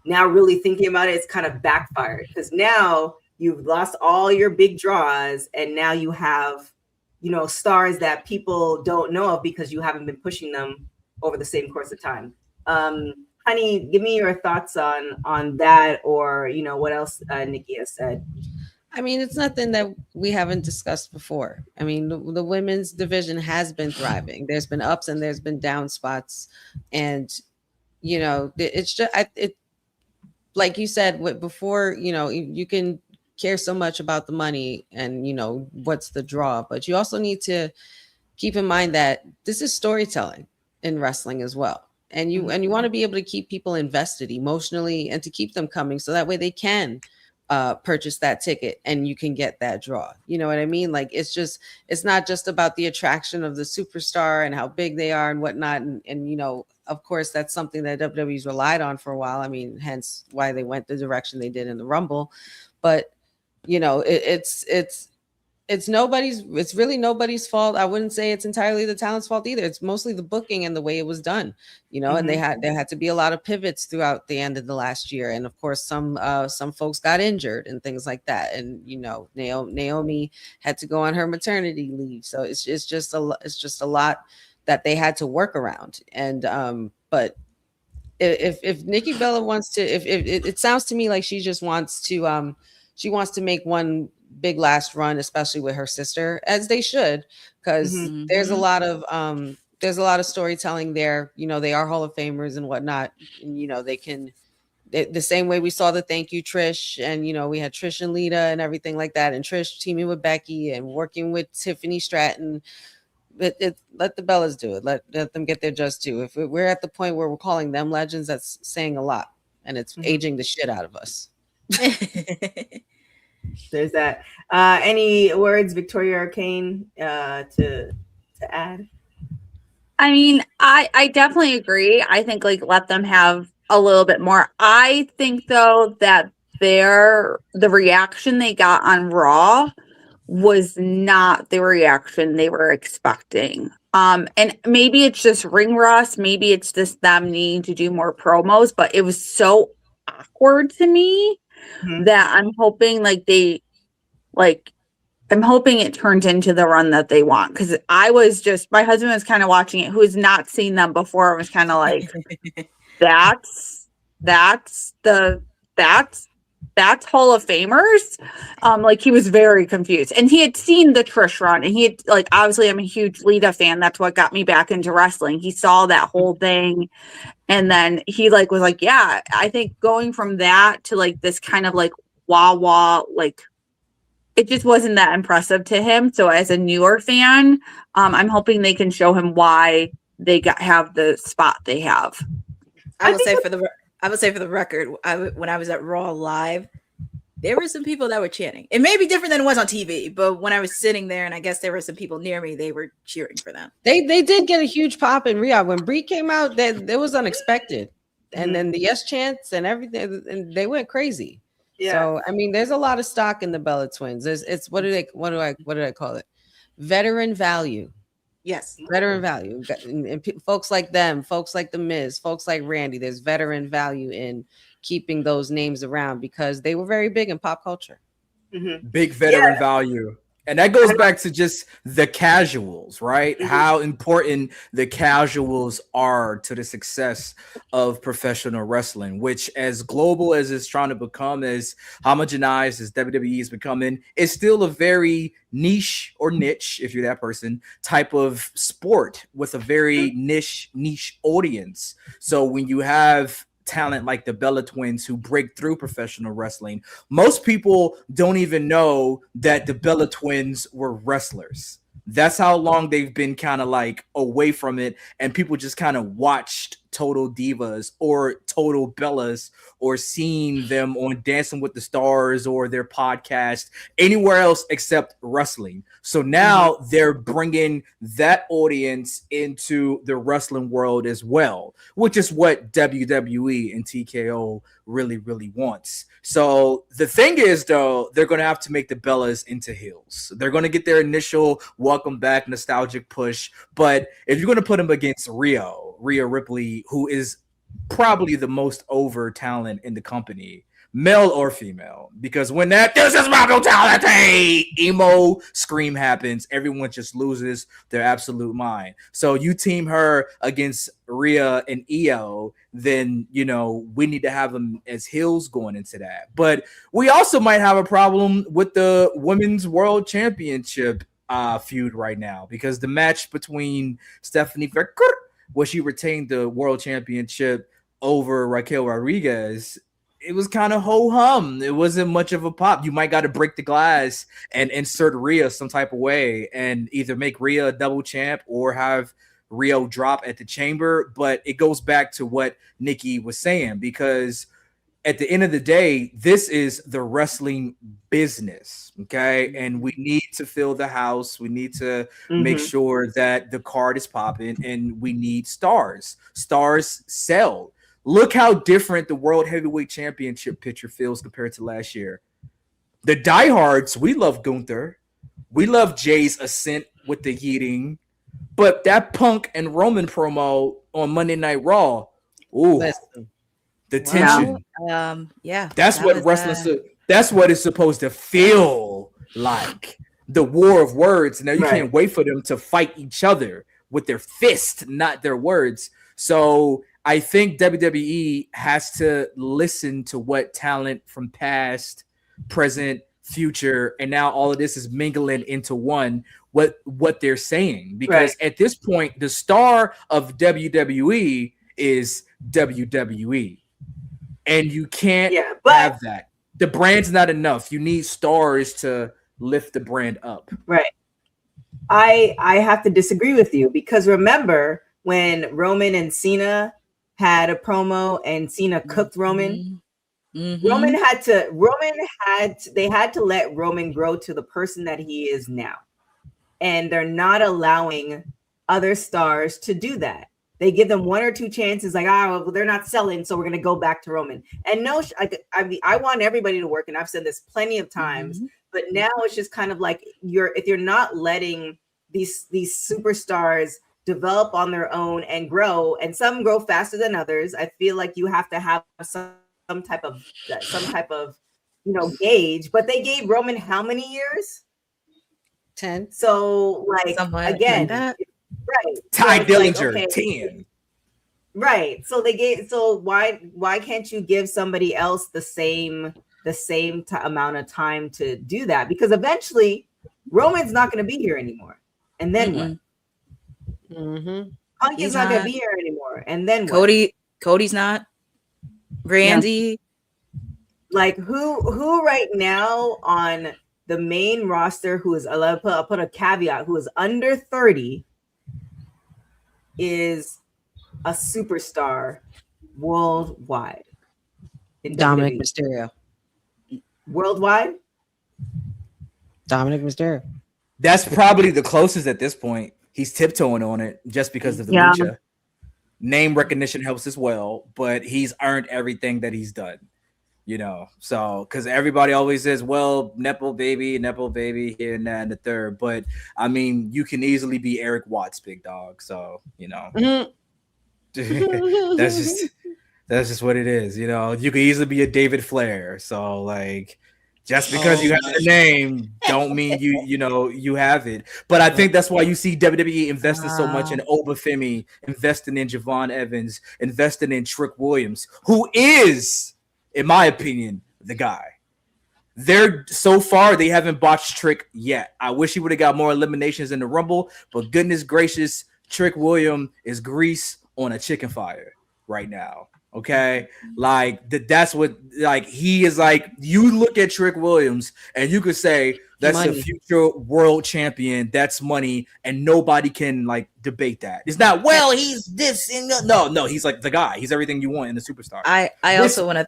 Now really thinking about it, it's kind of backfired because now you've lost all your big draws, and now you have, you know, stars that people don't know of because you haven't been pushing them over the same course of time. Honey, give me your thoughts on that, or, you know, what else Nikki has said. I mean, it's nothing that we haven't discussed before. I mean, the women's division has been thriving. There's been ups and there's been down spots. And, you know, it's just, like you said before, you know, you can care so much about the money and, you know, what's the draw, but you also need to keep in mind that this is storytelling in wrestling as well. And you want to be able to keep people invested emotionally and to keep them coming so that way they can purchase that ticket and you can get that draw. You know what I mean? Like, it's not just about the attraction of the superstar and how big they are and whatnot. And you know, of course, that's something that WWE's relied on for a while. I mean, hence why they went the direction they did in the Rumble. But, you know, it's really nobody's fault. I wouldn't say it's entirely the talent's fault either. It's mostly the booking and the way it was done, you know, and there had to be a lot of pivots throughout the end of the last year. And of course, some folks got injured and things like that. And, you know, Naomi had to go on her maternity leave. So it's just a lot that they had to work around. And, but if Nikki Bella wants to, if it sounds to me like she just wants to, she wants to make one big last run, especially with her sister, as they should, because there's a lot of storytelling there. You know, they are Hall of Famers and whatnot, and you know, they can, the same way we saw the thank you Trish, and you know, we had Trish and Lita and everything like that, and Trish teaming with Becky and working with Tiffany Stratton. Let the Bellas do it. Let them get their just due. If we're at the point where we're calling them legends, that's saying a lot, and it's aging the shit out of us. There's that. Any words, Victoria Arcane, to add? I mean, I definitely agree. I think like let them have a little bit more. I think though that the reaction they got on Raw was not the reaction they were expecting. And maybe it's just ring rust, maybe it's just them needing to do more promos, but it was so awkward to me that I'm hoping I'm hoping it turns into the run that they want. Because my husband was kind of watching it, who has not seen them before, and was kind of like, that's Hall of Famers. Like, he was very confused, and he had seen the Trish run, and he had, like, obviously I'm a huge Lita fan. That's what got me back into wrestling. He saw that whole thing, and then he like was like, yeah, I think going from that to like this kind of like wah like, it just wasn't that impressive to him. So as a newer fan, I'm hoping they can show him why they have the spot they have. I would say for the record, when I was at Raw Live, there were some people that were chanting. It may be different than it was on TV, but when I was sitting there, and I guess there were some people near me, they were cheering for them. They did get a huge pop in Riyadh when Brie came out. That was unexpected, and then the yes chants and everything, and they went crazy. Yeah. So I mean, there's a lot of stock in the Bella Twins. It's what do I call it? Veteran value. Yes, veteran value, and folks like them, folks like The Miz, folks like Randy. There's veteran value in keeping those names around because they were very big in pop culture. Big veteran value. And that goes back to just the casuals, right? How important the casuals are to the success of professional wrestling, which, as global as it's trying to become, as homogenized as WWE is becoming, is still a very niche, if you're that person, type of sport with a very niche audience. So when you have talent like the Bella Twins who break through professional wrestling, most people don't even know that the Bella Twins were wrestlers. That's how long they've been kind of like away from it, and people just kind of watched Total Divas or Total Bellas or seen them on Dancing with the Stars or their podcast anywhere else except wrestling. So now they're bringing that audience into the wrestling world as well, which is what WWE and TKO really, really wants. So the thing is, though, they're going to have to make the Bellas into heels. They're going to get their initial welcome back nostalgic push. But if you're going to put them against Rhea Ripley, who is probably the most over talent in the company, male or female, because when this is my brutality emo scream happens, everyone just loses their absolute mind. So you team her against Rhea and Io, then we need to have them as heels going into that. But we also might have a problem with the Women's World Championship feud right now, because the match between Stephanie Verker, where she retained the World Championship over Raquel Rodriguez, it was kind of ho-hum. It wasn't much of a pop. You might got to break the glass and insert Rhea some type of way and either make Rhea a double champ or have Rio drop at the Chamber. But it goes back to what Nikki was saying, because at the end of the day, this is the wrestling business, okay? And we need to fill the house. We need to make sure that the card is popping, and we need stars. Stars sell. Look how different the World Heavyweight Championship picture feels compared to last year. The diehards, we love Gunther. We love Jay's ascent with the yeeting. But that Punk and Roman promo on Monday Night Raw, ooh, the tension. That's what wrestling. That's what it's supposed to feel like. The war of words. Now you can't wait for them to fight each other with their fist, not their words. So I think WWE has to listen to what talent from past, present, future, and now all of this is mingling into one, what they're saying. Because at this point, the star of WWE is WWE. And you can't have that. The brand's not enough. You need stars to lift the brand up. Right. I have to disagree with you, because remember when Roman and Cena had a promo and Cena cooked Roman? Roman had to let Roman grow to the person that he is now. And they're not allowing other stars to do that. They give them one or two chances, like, well, they're not selling, so we're going to go back to Roman. And no, I want everybody to work, and I've said this plenty of times, But now it's just kind of like if you're not letting these superstars develop on their own and grow, and some grow faster than others, I feel like you have to have some type of gauge. But they gave Roman how many years? 10. So again, like right? Ty so Dillinger, like, okay, 10. Right. So why can't you give somebody else the same amount of time to do that? Because eventually Roman's not going to be here anymore. And then what? Mm-hmm. Punk is not going to be here anymore. And then Cody's not. Randy. Yeah. Like who right now on the main roster who is, I'll put a caveat, who is under 30 is a superstar worldwide. Dominic WWE. Mysterio. Worldwide? Dominic Mysterio. That's probably the closest at this point. He's tiptoeing on it just because of the lucha. Name recognition helps as well, but he's earned everything that he's done. So because everybody always says, well, Nepo baby here and that and the third. But I mean, you can easily be Eric Watts, big dog. So, that's just what it is. You can easily be a David Flair. So like, just because you have the name don't mean you have it. But I think that's why you see WWE investing so much in Obafemi, investing in Javon Evans, investing in Trick Williams, who is, in my opinion, the guy. So far they haven't botched Trick yet. I wish he would have got more eliminations in the Rumble, but goodness gracious, Trick Williams is grease on a chicken fire right now. Okay, like that's what, like, he is like, you look at Trick Williams and you could say that's money. A future world champion. That's money, and nobody can like debate that. It's not, well, he's this and no, he's like the guy. He's everything you want in a superstar. I also want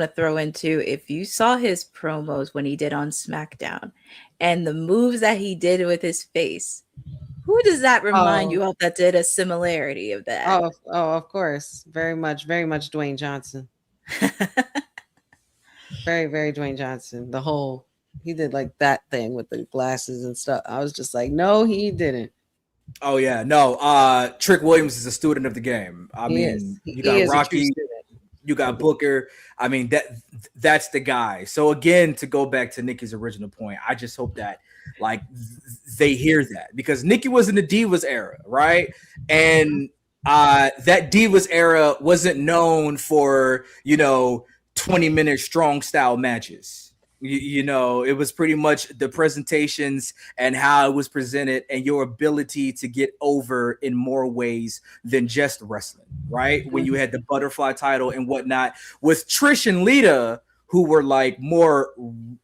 to throw into, if you saw his promos when he did on SmackDown and the moves that he did with his face, who does that remind you of that did a similarity of that? Oh, of course. Very much Dwayne Johnson. Very, very Dwayne Johnson. He did like that thing with the glasses and stuff. I was just like, no, he didn't. Oh yeah, no. Trick Williams is a student of the game. You got Rocky, you got Booker. I mean, that's the guy. So again, to go back to Nikki's original point, I just hope that like they hear that, because Nikki was in the Divas era, right? And that Divas era wasn't known for 20-minute strong style matches. It was pretty much the presentations and how it was presented and your ability to get over in more ways than just wrestling, right? When you had the butterfly title and whatnot with Trish and Lita, who were like more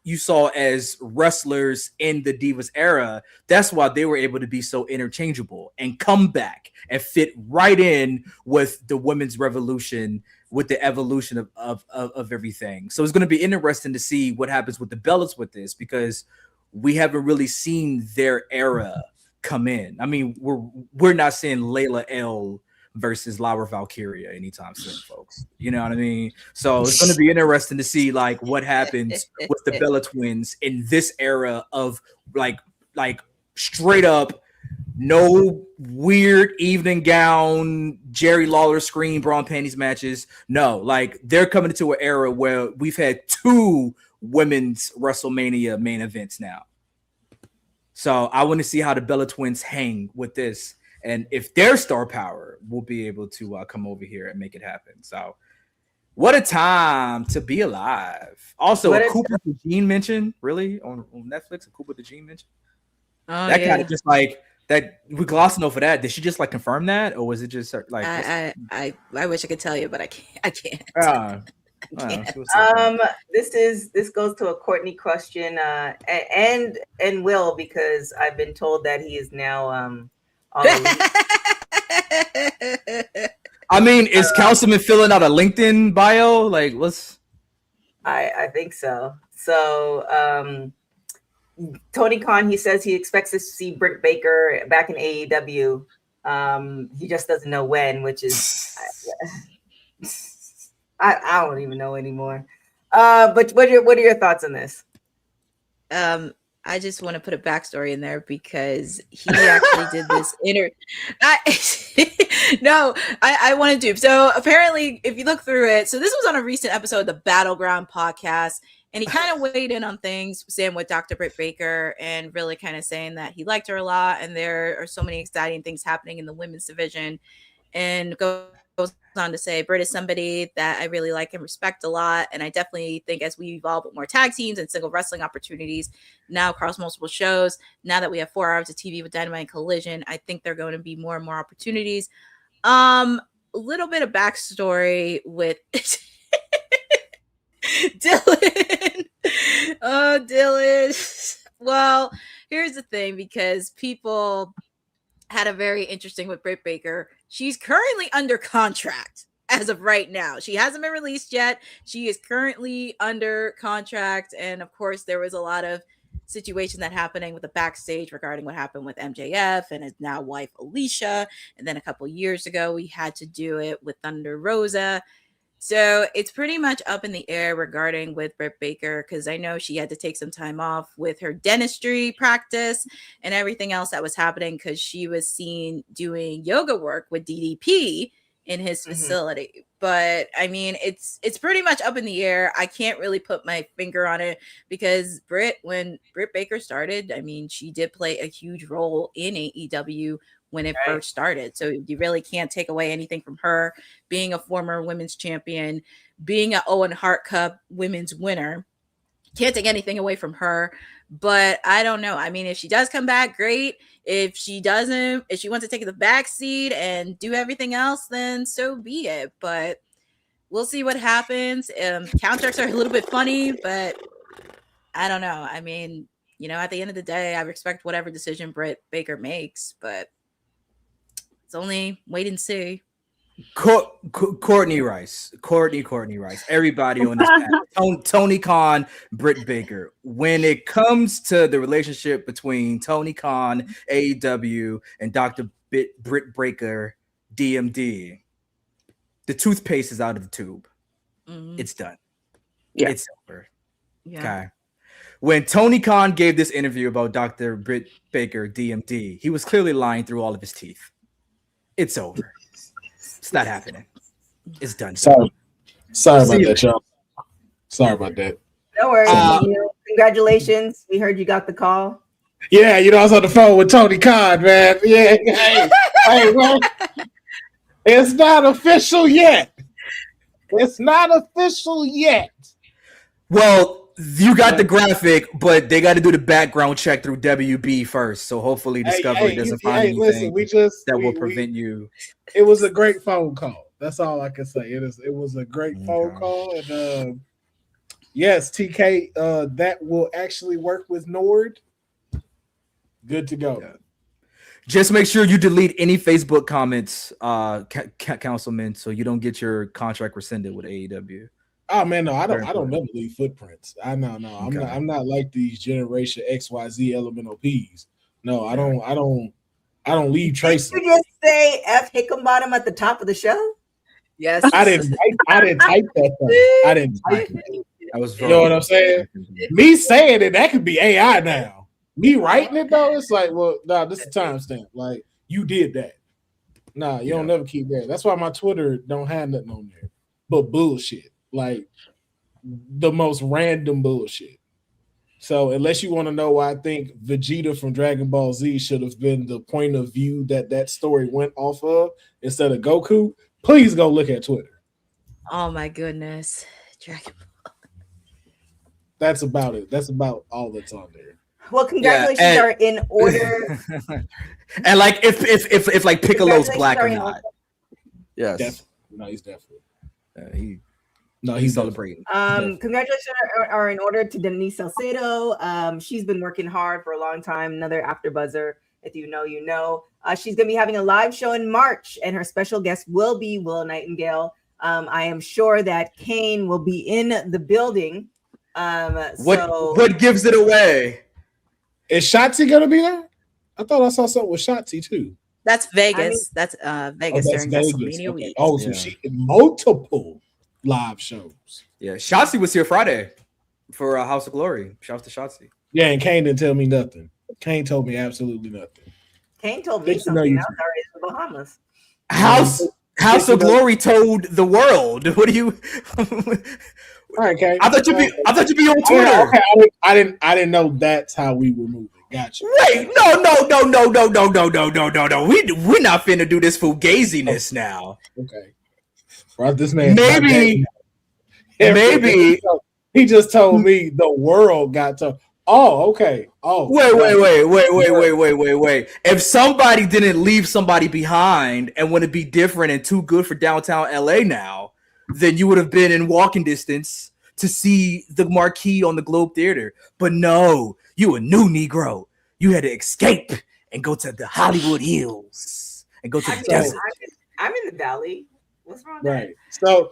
you saw as wrestlers in the Divas era. That's why they were able to be so interchangeable and come back and fit right in with the women's revolution, with the evolution of everything. So it's going to be interesting to see what happens with the Bellas with this, because we haven't really seen their era come in. I mean, we're not seeing Layla L versus Laura Valkyria anytime soon, folks. You know what I mean? So it's going to be interesting to see like what happens with the Bella Twins in this era of like straight up, no weird evening gown, Jerry Lawler screen, bra and panties matches. No, like they're coming into an era where we've had 2 women's WrestleMania main events now. So I want to see how the Bella Twins hang with this, and if their star power will be able to come over here and make it happen. So what a time to be alive. Also, a Cooper DeJean mention, really, on Netflix, a Cooper DeJean mention. Oh, that kind of just like that, we glossing over that. Did she just like confirm that, or was it just like I wish I could tell you, but I can't. This goes to a Courtney question, and Will, because I've been told that he is now on I mean, is Councilman filling out a LinkedIn bio? Like, what's? I think so. So, Tony Khan, he says he expects to see Britt Baker back in AEW. He just doesn't know when, which is I don't even know anymore. But what are your thoughts on this? I just want to put a backstory in there because he actually did this I wanted to. So apparently, if you look through it, so this was on a recent episode of the Battleground podcast, and he kind of weighed in on things, saying with Dr. Britt Baker, and really kind of saying that he liked her a lot, and there are so many exciting things happening in the women's division, and goes on to say Britt is somebody that I really like and respect a lot, and I definitely think as we evolve with more tag teams and single wrestling opportunities now across multiple shows, now that we have 4 hours of TV with Dynamite and Collision, I think there are going to be more and more opportunities. A little bit of backstory with Dylan. Oh, Dylan. Well, here's the thing, because people had a very interesting with Britt Baker. She's currently under contract as of right now. She hasn't been released yet. She is currently under contract. And of course, there was a lot of situation that happening with the backstage regarding what happened with MJF and his now wife, Alicia. And then a couple years ago, we had to do it with Thunder Rosa. So it's pretty much up in the air regarding with Britt Baker, because I know she had to take some time off with her dentistry practice and everything else that was happening, because she was seen doing yoga work with DDP in his facility. But I mean, it's pretty much up in the air. I can't really put my finger on it, because when Britt Baker started, I mean, she did play a huge role in AEW when it first started. So you really can't take away anything from her being a former women's champion, being an Owen Hart Cup women's winner. Can't take anything away from her. But I don't know. I mean, if she does come back, great. If she doesn't, if she wants to take the back seat and do everything else, then so be it. But we'll see what happens. Counters are a little bit funny, but I don't know. I mean, you know, at the end of the day, I respect whatever decision Britt Baker makes, but it's only wait and see. Courtney Rice. Everybody on this panel. Tony Khan, Britt Baker. When it comes to the relationship between Tony Khan, AEW, and Dr. Britt Baker, DMD, the toothpaste is out of the tube. It's done. Yeah. It's over. Yeah. Okay. When Tony Khan gave this interview about Dr. Britt Baker, DMD, he was clearly lying through all of his teeth. It's over. It's not happening. It's done. Sorry about that, y'all. Sorry about that. No worries. Congratulations. We heard you got the call. Yeah, I was on the phone with Tony Khan, man. Yeah. Hey, well, it's not official yet. Well, you got the graphic, but they got to do the background check through WB first. So hopefully Discovery doesn't find anything that will prevent you. It was a great phone call. That's all I can say. It was a great phone call. And yes, TK, that will actually work with Nord. Good to go. Yeah. Just make sure you delete any Facebook comments, Councilman, so you don't get your contract rescinded with AEW. Oh man, no, I don't never leave footprints. No. Okay. I'm not like these Generation XYZ Elemental P's. No, I don't leave traces. Did you just say F Hickenbottom at the top of the show? Yes. I didn't type that. I didn't type it. I was you know what I'm saying? Me saying it, that could be AI now. Me writing it though, it's like, well, nah, this is a timestamp. Like, you did that. Nah, you don't never keep that. That's why my Twitter don't have nothing on there but bullshit. Like the most random bullshit. So unless you want to know why I think Vegeta from Dragon Ball Z should have been the point of view that story went off of instead of Goku, please go look at Twitter. Oh my goodness. Dragon Ball. That's about it. That's about all that's on there. Well, congratulations are in order. And like if like Piccolo's black or not. Yes. Definitely. No, he's definitely. He's celebrating. Congratulations are in order to Denise Salcedo. She's been working hard for a long time. Another after buzzer. If you know, you know. She's going to be having a live show in March, and her special guest will be Will Nightingale. I am sure that Kane will be in the building. What gives it away? Is Shotzi going to be there? I thought I saw something with Shotzi too. That's Vegas. That's Vegas during WrestleMania week. Oh, so she did multiple live shows. Yeah, Shotzi was here Friday for House of Glory. Shouts to Shotzi. Yeah, and Kane didn't tell me nothing. Kane told me absolutely nothing. Kane told me something. I was already in the Bahamas. House of Glory told the world. What do you? All right, Kane. I thought you'd be on Twitter. Okay, I didn't know that's how we were moving. Gotcha. Wait, no. We're not finna do this fugaziness now. Okay. Brought this man. Maybe. He just told me the world got to. Oh, okay. Oh, wait. If somebody didn't leave somebody behind and want to be different and too good for downtown LA now, then you would have been in walking distance to see the marquee on the Globe Theater. But no, you a new Negro. You had to escape and go to the Hollywood Hills and go to the desert. I'm in the valley. What's wrong with right. So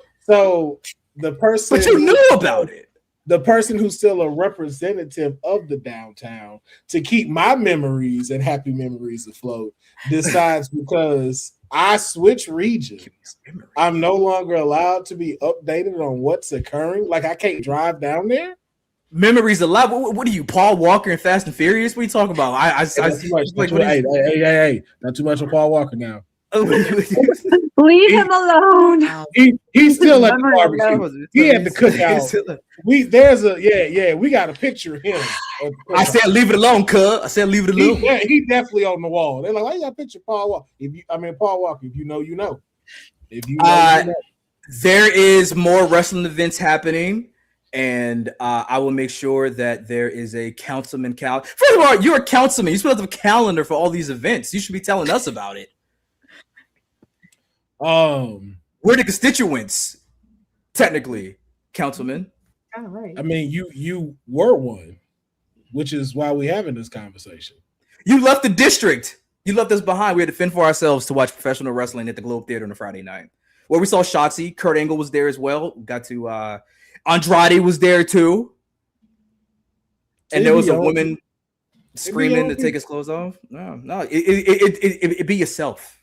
the person, but you knew about it. The person who's still a representative of the downtown to keep my memories and happy memories afloat decides because I switch regions, I'm no longer allowed to be updated on what's occurring. Like I can't drive down there. Memories alive. What are you, Paul Walker and Fast and Furious? What are you talking about? Hey, not too much of Paul Walker now. Leave him alone. He's still at the barbecue. He at the cookout. We got a picture of him. I said leave it alone, cuz. I said leave it alone. He definitely on the wall. They're like, why you got a picture of Paul Walker? Paul Walker, if you know, you know. If you know, you know. There is more wrestling events happening. And I will make sure that there is a councilman calendar. First of all, you're a councilman. You're supposed to have a calendar for all these events. You should be telling us about it. We're the constituents, technically, councilman. All right. I mean, you were one, which is why we're having this conversation. You left the district. You left us behind. We had to fend for ourselves to watch professional wrestling at the Globe Theater on a Friday night, where we saw Shotzi. Kurt Angle was there as well. Got to Andrade was there too, and there was a woman screaming to take his clothes off. No, it be yourself.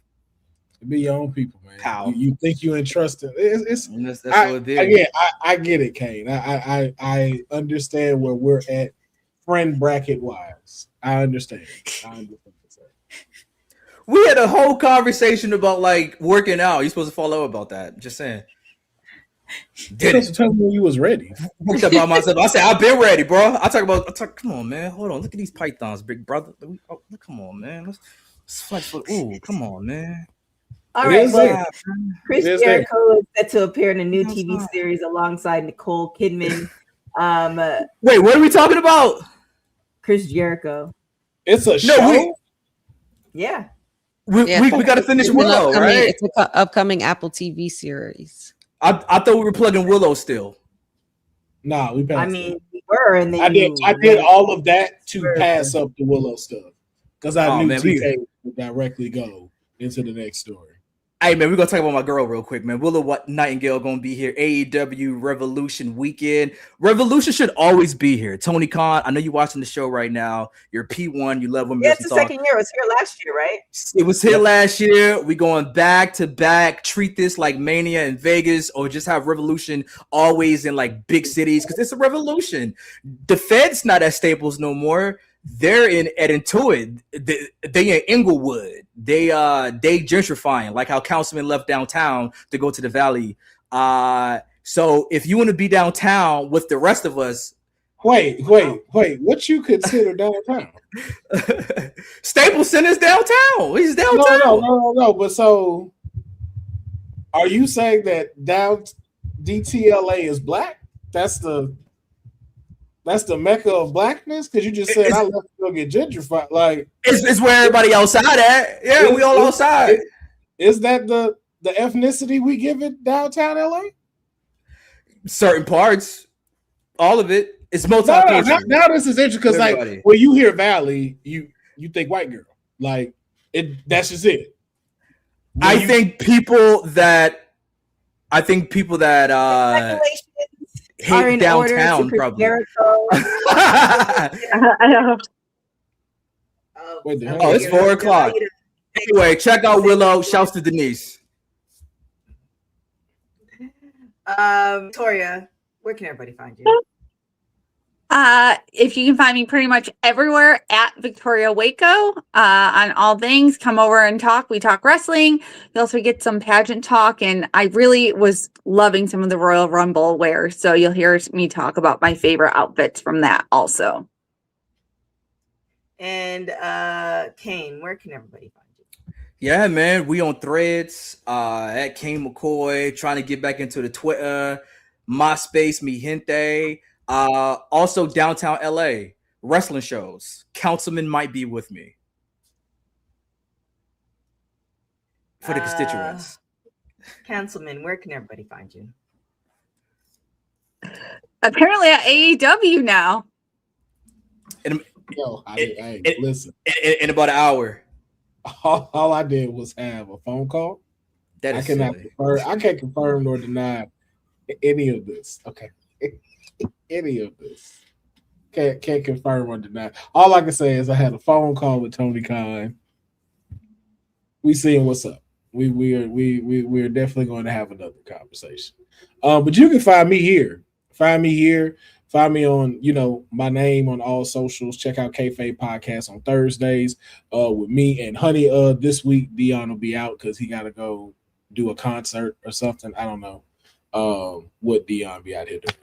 It be your own people, man. How you think you entrust it? That's what it is. Again, I get it, Kane. I understand where we're at, friend bracket wise. I understand. We had a whole conversation about like working out. You're supposed to follow up about that. Just saying. Didn't tell me you was ready. About myself. I said I've been ready, bro. Come on, man. Hold on. Look at these pythons, big brother. Come on, man. Let's fight for. Ooh, come on, man. All right. Well, Chris Jericho is set to appear in a new TV series alongside Nicole Kidman. Wait, what are we talking about? Chris Jericho. It's a show. Yeah. We got to finish Willow, right? It's an upcoming Apple TV series. I thought we were plugging Willow still. Nah, we passed. We were, and then I did all of that to pass up the Willow stuff because I knew TK would directly go into the next story. Hey, man, we're going to talk about my girl real quick, man. Willow Nightingale going to be here. AEW Revolution weekend. Revolution should always be here. Tony Khan, I know you're watching the show right now. You're P1. You love women. Yeah, it's the second year. It was here last year, right? It was here last year. We going back to back. Treat this like Mania in Vegas or just have Revolution always in like big cities because it's a revolution. The Fed's not at Staples no more. They're in at Intuit. They in Inglewood. They gentrifying, like how Councilman left downtown to go to the Valley. So if you want to be downtown with the rest of us, wait, what you consider downtown? Staples Center's downtown. He's downtown. No. But so, are you saying that down DTLA is black? That's the mecca of blackness? Because you just said I left to go get gentrified. Like it's where everybody outside at. Yeah, we all outside. Is that the ethnicity we give it downtown LA? Certain parts, all of it. It's multicultural. Now this is interesting because like when you hear Valley, you think white girl. Like that's just it. I think people that hate downtown probably. It's 4:00. Anyway, check out Willow. Shouts to Denise. Victoria, where can everybody find you? If you can find me pretty much everywhere at Victoria Waco on all things, come over and talk. We talk wrestling. You also get some pageant talk, and I really was loving some of the Royal Rumble wear. So you'll hear me talk about my favorite outfits from that also. And Kane, where can everybody find you? Yeah, man, we on Threads at Kane McCoy, trying to get back into the Twitter, MySpace, Mi Gente. Also downtown LA, wrestling shows. Councilman might be with me for the constituents. Councilman, where can everybody find you? Apparently at AEW now. Listen. In about an hour. All I did was have a phone call. I can't confirm nor deny any of this. Okay. Any of this. Can't confirm or deny. All I can say is I had a phone call with Tony Khan. We seeing what's up. We're definitely going to have another conversation. But you can find me here. Find me on, my name on all socials. Check out Kayfabe Podcast on Thursdays with me and Honey. This week, Dion will be out because he got to go do a concert or something. I don't know what Dion be out here doing.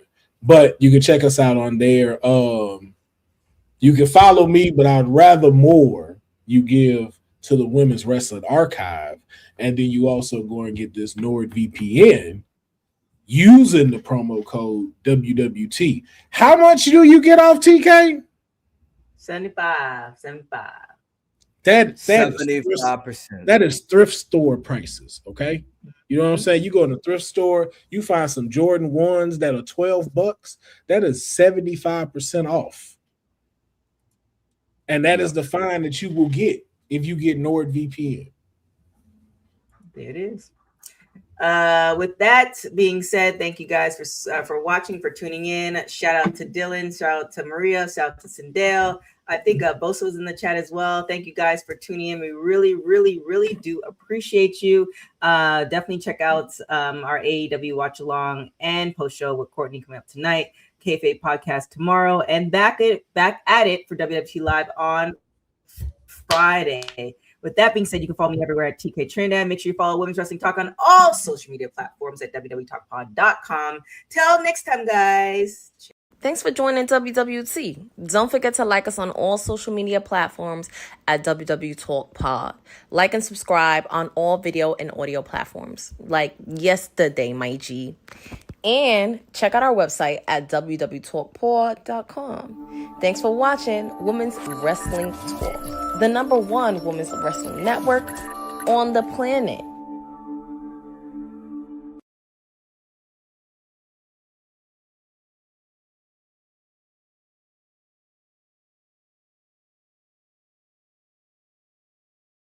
But you can check us out on there. You can follow me, but I'd rather more you give to the Women's Wrestling Archive. And then you also go and get this NordVPN using the promo code WWT. How much do you get off, TK? 75. That 75%. That is thrift store prices, okay? You know what I'm saying? You go in a thrift store, you find some Jordan 1s that are $12. That is 75% off. And that is the fine that you will get if you get NordVPN. There it is. With that being said, thank you guys for watching, for tuning in. Shout out to Dylan, shout out to Maria, shout out to Sindel. I think Bosa was in the chat as well. Thank you guys for tuning in. We really, really, really do appreciate you. Definitely check out our AEW watch along and post show with Courtney coming up tonight. Kayfabe Podcast tomorrow, and back at it for WWT Live on Friday. With that being said, you can follow me everywhere at TK Trinidad. Make sure you follow Women's Wrestling Talk on all social media platforms at www.talkpod.com. Till next time, guys. Thanks for joining WWT. Don't forget to like us on all social media platforms at WW Talk Pod. Like and subscribe on all video and audio platforms, like yesterday, my G. And check out our website at www.talkpod.com. Thanks for watching Women's Wrestling Talk, the #1 women's wrestling network on the planet.